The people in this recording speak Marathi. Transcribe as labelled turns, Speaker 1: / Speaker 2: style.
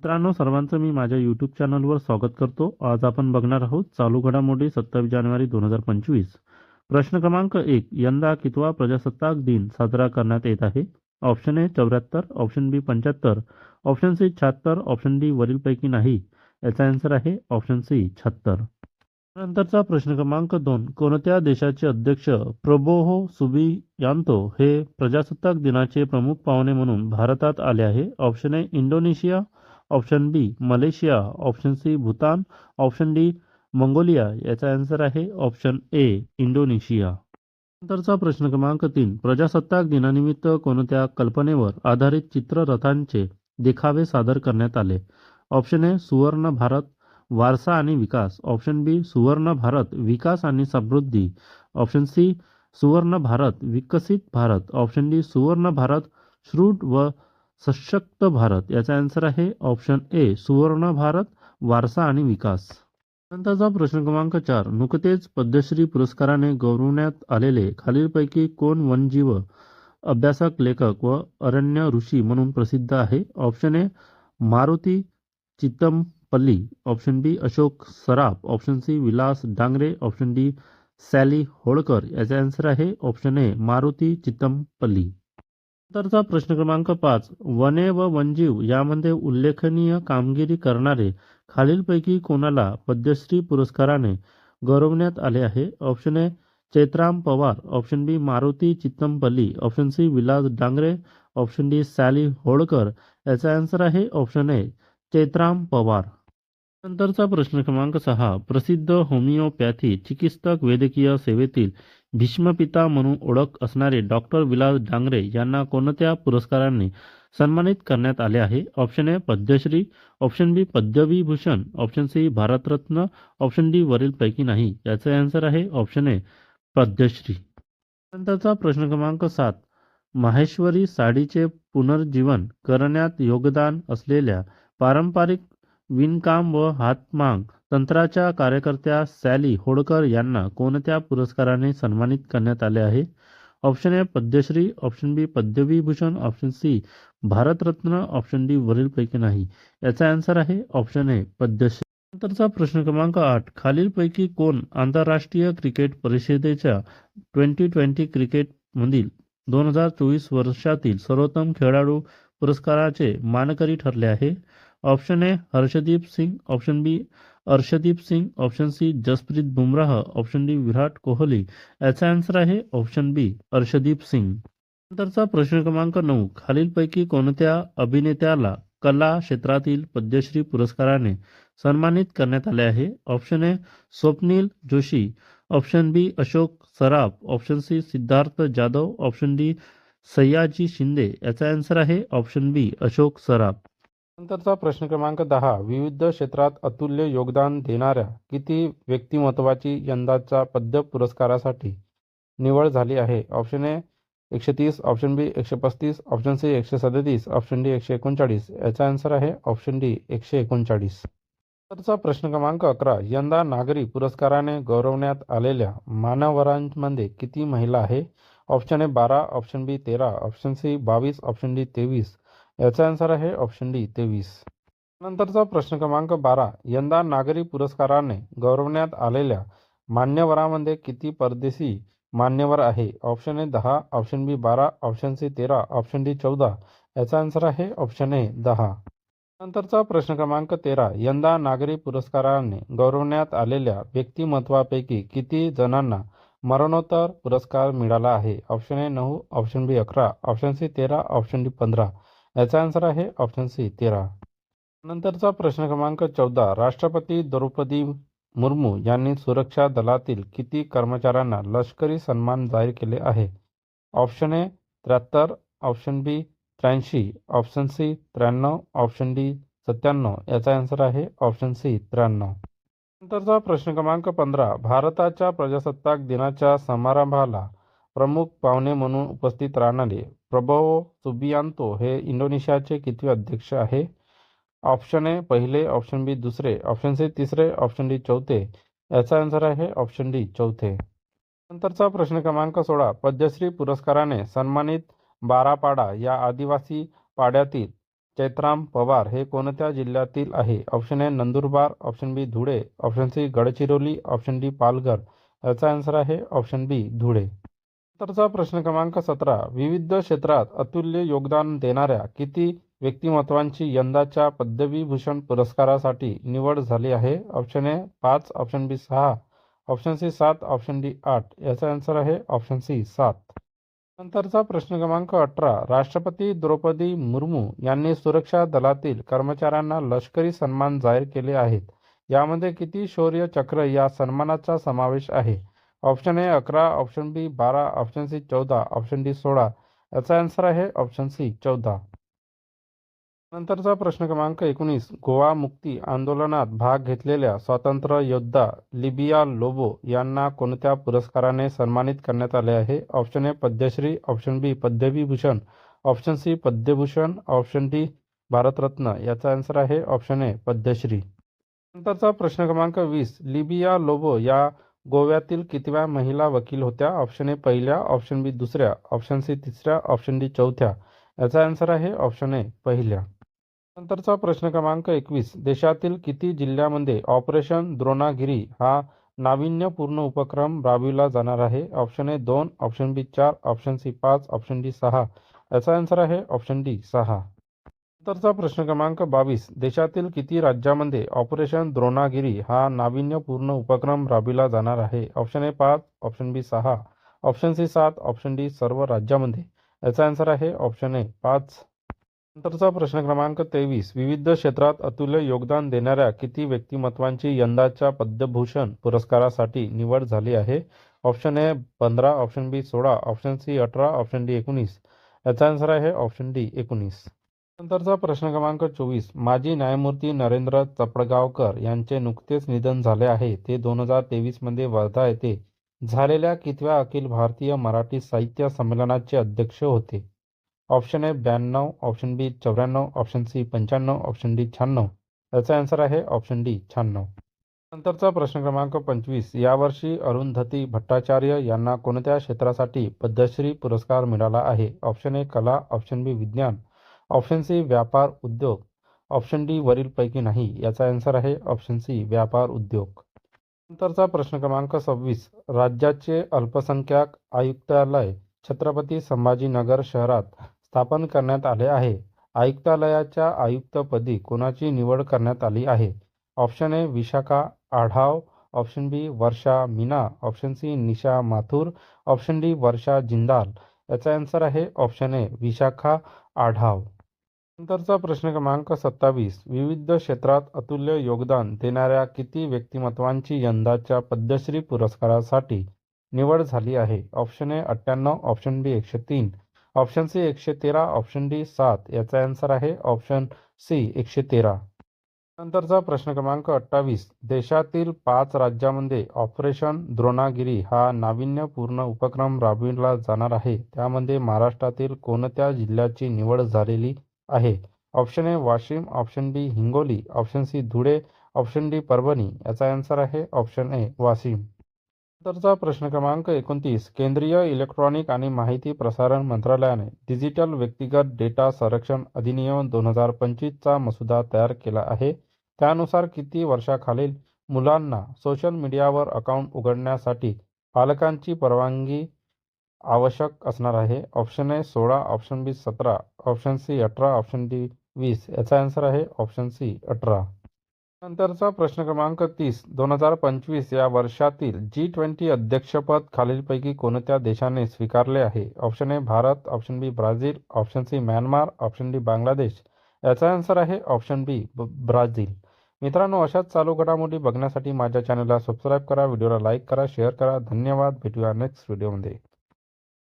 Speaker 1: मित्रांनो, सर्वांचं मी माझ्या यूट्यूब चॅनलवर स्वागत करतो. आज आपण बघणार आहोत चालू घडामोडी 27 जानेवारी 2025. प्रश्न क्रमांक 1. यंदा कितवा प्रजासत्ताक दिन साजरा करण्यात येत आहे? Option A 74, option B 75, option C 76, option D वरीलपैकी नाही. याचा आन्सर आहे ऑप्शन सी 76. नंतरचा प्रश्न क्रमांक 2. कोणत्या देशाचे अध्यक्ष प्रबोहो सुबियांतो हे प्रजासत्ताक दिनाचे प्रमुख पाहुणे म्हणून भारतात आले आहे? Option A Indonesia, option B Malaysia, option C Bhutan, option D Mongolia. याचा आन्सर आहे ऑप्शन ए इंडोनेशिया. नंतरचा प्रश्न क्रमांक 3. प्रजासत्ताक दिनानिमित्त कोणत्या कल्पनेवर आधारित चित्ररथांचे देखावे सादर करण्यात आले? ऑप्शन ए सुवर्ण भारत वारसा आणि विकास, ऑप्शन बी सुवर्ण भारत विकास आणि समृद्धी, ऑप्शन सी सुवर्ण भारत विकसित भारत, ऑप्शन डी सुवर्ण भारत श्रूड व सशक्त भारत. याचा आन्सर आहे ऑप्शन ए सुवर्ण भारत वारसा आणि विकास. नंतरचा प्रश्न क्रमांक 4. नुकतेच पद्मश्री पुरस्काराने गौरवण्यात आलेले खालीलपैकी कोण वन्यजीव अभ्यासक, लेखक व अरण्य ऋषी म्हणून प्रसिद्ध आहे? Option A Maruti Chitampalli, option B Ashok Saraf, option C Vilas Dangre, option D Sally Holkar. याचा आन्सर आहे ऑप्शन ए मारुती चित्तमपल्ली. नंतरचा प्रश्न क्रमांक 5. वने व वन्यजीव यामध्ये उल्लेखनीय कामगिरी करणारे खालीलपैकी कोणाला पद्मश्री पुरस्काराने गौरवण्यात आले आहे? Option A Chaitram Pawar, option B Maruti Chitampalli, option C Vilas Dangre, option D Sally Holkar. याचा आन्सर आहे ऑप्शन ए चैत्राम पवार. नंतरचा प्रश्न क्रमांक 6. प्रसिद्ध होमिओपॅथी चिकित्सक वैद्यकीय सेवेतील भीष्मपिता म्हणून ओळख असणारे डॉक्टर विलास डांगरे यांना कोणत्या पुरस्काराने सन्मानित करण्यात आले आहे? Option A Padma Shri, option B Padma Vibhushan, option C Bharat Ratna, option D वरीलपैकी नाही. याचे आन्सर आहे ऑप्शन ए पद्मश्री. नंतरचा प्रश्न क्रमांक 7. माहेश्वरी साडीचे पुनर्जीवन करण्यात योगदान असलेल्या पारंपरिक विणकाम व हातमाग तंत्राच्या कार्यकर्त्या सॅली होळकर यांना कोणत्या पुरस्काराने सन्मानित करण्यात आले आहे? Option A Padma Shri, option B Padma Vibhushan, option C Bharat Ratna, option D वरीलपैकी नाही. याचा आन्सर आहे ऑप्शन ए पद्मश्री. नंतरचा प्रश्न क्रमांक 8. खालीलपैकी कोण आंतरराष्ट्रीय क्रिकेट परिषदेच्या 2020 क्रिकेटमधील 2024 वर्षातील सर्वोत्तम खेळाडू पुरस्काराचे मानकरी ठरले आहे? Option A Harshdeep Singh, option B Arshdeep Singh, option C Jasprit Bumrah, option D Virat Kohli. याचा आन्सर आहे ऑप्शन बी अर्शदीप सिंग. नंतरचा प्रश्न क्रमांक 9. खालीलपैकी कोणत्या अभिनेत्याला कला क्षेत्रातील पद्मश्री पुरस्काराने सन्मानित करण्यात आले आहे? Option A Swapnil Joshi, option B Ashok Saraf, option C Siddharth Jadhav, option D Sayaji Shinde. याचा आन्सर आहे ऑप्शन बी अशोक सराफ. नंतरचा प्रश्न क्रमांक 10. विविध क्षेत्रात अतुल्य योगदान देणाऱ्या किती व्यक्तिमत्वाची यंदाच्या पद्म पुरस्कारासाठी निवड झाली आहे? Option A 130, option B 135, option C 137, option D 139. याचा आन्सर आहे ऑप्शन डी 139. नंतरचा प्रश्न क्रमांक 11. यंदा नागरी पुरस्काराने गौरवण्यात आलेल्या मान्यवरांमध्ये किती महिला आहे? Option A 12, option B 13, option C 22, option D 23. याचा आन्सर आहे ऑप्शन डी 23. नंतरचा प्रश्न क्रमांक 12. यंदा नागरी पुरस्काराने गौरवण्यात आलेल्या मान्यवरांमध्ये किती परदेशी मान्यवर आहे? Option A 10, option B 12, option C 13, option D 14. याचा आन्सर आहे ऑप्शन ए 10. नंतरचा प्रश्न क्रमांक 13. यंदा नागरी पुरस्काराने गौरवण्यात आलेल्या व्यक्तिमत्वापैकी किती जणांना मरणोत्तर पुरस्कार मिळाला आहे? Option A 9, option B 11, option C 13, option D 15. याचा आन्सर आहे ऑप्शन सी 13. नंतरचा प्रश्न क्रमांक 14. राष्ट्रपती द्रौपदी मुर्मू यांनी सुरक्षा दलातील किती कर्मचाऱ्यांना लष्करी सन्मान जाहीर केले आहे? Option A 73, option B 83, option C 93, option D 97. याचा आन्सर आहे ऑप्शन सी 93. नंतरचा प्रश्न क्रमांक 15. भारताच्या प्रजासत्ताक दिनाच्या समारंभाला प्रमुख पाहुणे म्हणून उपस्थित राहणारे प्रबोवो सुबियांतो हे इंडोनेशियाचे कितवे अध्यक्ष आहे? ऑप्शन ए पहिले, ऑप्शन बी दुसरे, ऑप्शन सी तिसरे, ऑप्शन डी चौथे. याचा आन्सर आहे ऑप्शन डी चौथे. नंतरचा प्रश्न क्रमांक 16. पद्मश्री पुरस्काराने सन्मानित बारापाडा या आदिवासी पाड्यातील चैत्राम पवार हे कोणत्या जिल्ह्यातील आहे? Option A Nandurbar, option B Dhule, option C Gadchiroli, option D Palghar. याचा आन्सर आहे ऑप्शन बी धुळे. नंतरचा प्रश्न क्रमांक 17. विविध क्षेत्रात अतुल्य योगदान देणाऱ्या किती व्यक्तिमत्वांची यंदाच्या पद्मविभूषण पुरस्कारासाठी निवड झाली आहे? Option A 5, option B 6, option C 7, option D 8. याचा आन्सर आहे ऑप्शन सी 7. नंतरचा प्रश्न क्रमांक 18. राष्ट्रपती द्रौपदी मुर्मू यांनी सुरक्षा दलातील कर्मचाऱ्यांना लष्करी सन्मान जाहीर केले आहेत. यामध्ये किती शौर्य चक्र या सन्मानाचा समावेश आहे? Option A 11, option B 12, option C 14, option D 16. याचा आन्सर आहे ऑप्शन सी 14. नंतरचा प्रश्न क्रमांक 19. गोवा मुक्ती आंदोलनात भाग घेतलेल्या स्वातंत्र्य योद्धा लिबिया लोबो यांना कोणत्या पुरस्काराने सन्मानित करण्यात आले आहे? Option A Padma Shri, option B Padma Vibhushan, option C Padma Bhushan, option D Bharat Ratna. याचा आन्सर आहे ऑप्शन ए पद्मश्री. नंतरचा प्रश्न क्रमांक 20. लिबिया लोबो या गोव्यातील कितव्या महिला वकील होत्या? ऑप्शन ए पहिल्या, ऑप्शन बी दुसऱ्या, ऑप्शन सी तिसऱ्या, ऑप्शन डी चौथ्या. याचा आन्सर आहे ऑप्शन ए पहिल्या. नंतरचा प्रश्न क्रमांक 21. देशातील किती जिल्ह्यामध्ये ऑपरेशन द्रोणागिरी हा नाविन्यपूर्ण उपक्रम राबविला जाणार आहे? Option A 2, option B 4, option C 5, option D 6. याचा आन्सर आहे ऑप्शन डी 6. नंतरचा प्रश्न क्रमांक 22. देशातील किती राज्यामध्ये ऑपरेशन द्रोणागिरी हा नाविन्यपूर्ण उपक्रम राबविला जाणार आहे? Option A 5, option B 6, option C 7, option D सर्व राज्यामध्ये. याचा आन्सर आहे ऑप्शन ए 5. नंतरचा प्रश्न क्रमांक 23. विविध क्षेत्रात अतुल्य योगदान देणाऱ्या किती व्यक्तिमत्वांची यंदाच्या पद्मभूषण पुरस्कारासाठी निवड झाली आहे? Option A 15, option B 16, option C 18, option D 19. याचा आन्सर आहे ऑप्शन डी 19. नंतरचा प्रश्न क्रमांक 24. माजी न्यायमूर्ती नरेंद्र चपळगावकर यांचे नुकतेच निधन झाले आहे. ते 2023 मध्ये वर्धा येथे झालेल्या कितव्या अखिल भारतीय मराठी साहित्य संमेलनाचे अध्यक्ष होते? Option A 92, option B 94, option C 95, option D 96. याचा आन्सर आहे ऑप्शन डी 96. नंतरचा प्रश्न क्रमांक 25. यावर्षी अरुंधती भट्टाचार्य यांना कोणत्या क्षेत्रासाठी पद्मश्री पुरस्कार मिळाला आहे? ऑप्शन ए कला, ऑप्शन बी विज्ञान, ऑप्शन सी व्यापार उद्योग, ऑप्शन डी वरीलपैकी नाही. याचा आन्सर आहे ऑप्शन सी व्यापार उद्योग. नंतरचा प्रश्न क्रमांक 26. राज्याचे अल्पसंख्याक आयुक्तालय छत्रपती संभाजीनगर शहरात स्थापन करण्यात आले आहे. आयुक्तालयाच्या आयुक्तपदी कोणाची निवड करण्यात आली आहे? Option A Vishakha Adhav, option B Varsha Meena, option C Nisha Mathur, option D Varsha Jindal. याचा आन्सर आहे ऑप्शन ए विशाखा आढाव. नंतरचा प्रश्न क्रमांक 27. विविध क्षेत्रात अतुल्य योगदान देणाऱ्या किती व्यक्तिमत्वांची यंदाच्या पद्मश्री पुरस्कारासाठी निवड झाली आहे? Option A 98, option B 103, option C 113, option D 7. याचा आन्सर आहे ऑप्शन सी 113. नंतरचा प्रश्न क्रमांक 28. देशातील 5 राज्यामध्ये ऑपरेशन द्रोणागिरी हा नाविन्यपूर्ण उपक्रम राबविला जाणार आहे. त्यामध्ये महाराष्ट्रातील कोणत्या जिल्ह्याची निवड झालेली आहे? Option A Washim, option B Hingoli, option C Dhule, option D Parbhani. याचा आन्सर आहे ऑप्शन ए वाशिम. नंतरचा प्रश्न क्रमांक 29. केंद्रीय इलेक्ट्रॉनिक आणि माहिती प्रसारण मंत्रालयाने डिजिटल व्यक्तिगत डेटा संरक्षण अधिनियम 2025चा मसुदा तयार केला आहे. त्यानुसार किती वर्षाखालील मुलांना सोशल मीडियावर अकाउंट उघडण्यासाठी पालकांची परवानगी आवश्यक असणार आहे? Option A 16, option B 17, option C 18, option D 20. याचा आन्सर आहे ऑप्शन सी 18. नंतरचा प्रश्न क्रमांक 30. 2025 या वर्षातील G20 अध्यक्षपद खालीलपैकी कोणत्या देशाने स्वीकारले आहे? Option A Bharat, option B Brazil, option C Myanmar, option D Bangladesh. याचा आन्सर आहे ऑप्शन बी ब्राझील. मित्रांनो, अशाच चालू घडामोडी बघण्यासाठी माझ्या चॅनलला सबस्क्राईब करा, व्हिडिओला लाईक करा, शेअर करा. धन्यवाद. भेटूया नेक्स्ट व्हिडिओमध्ये.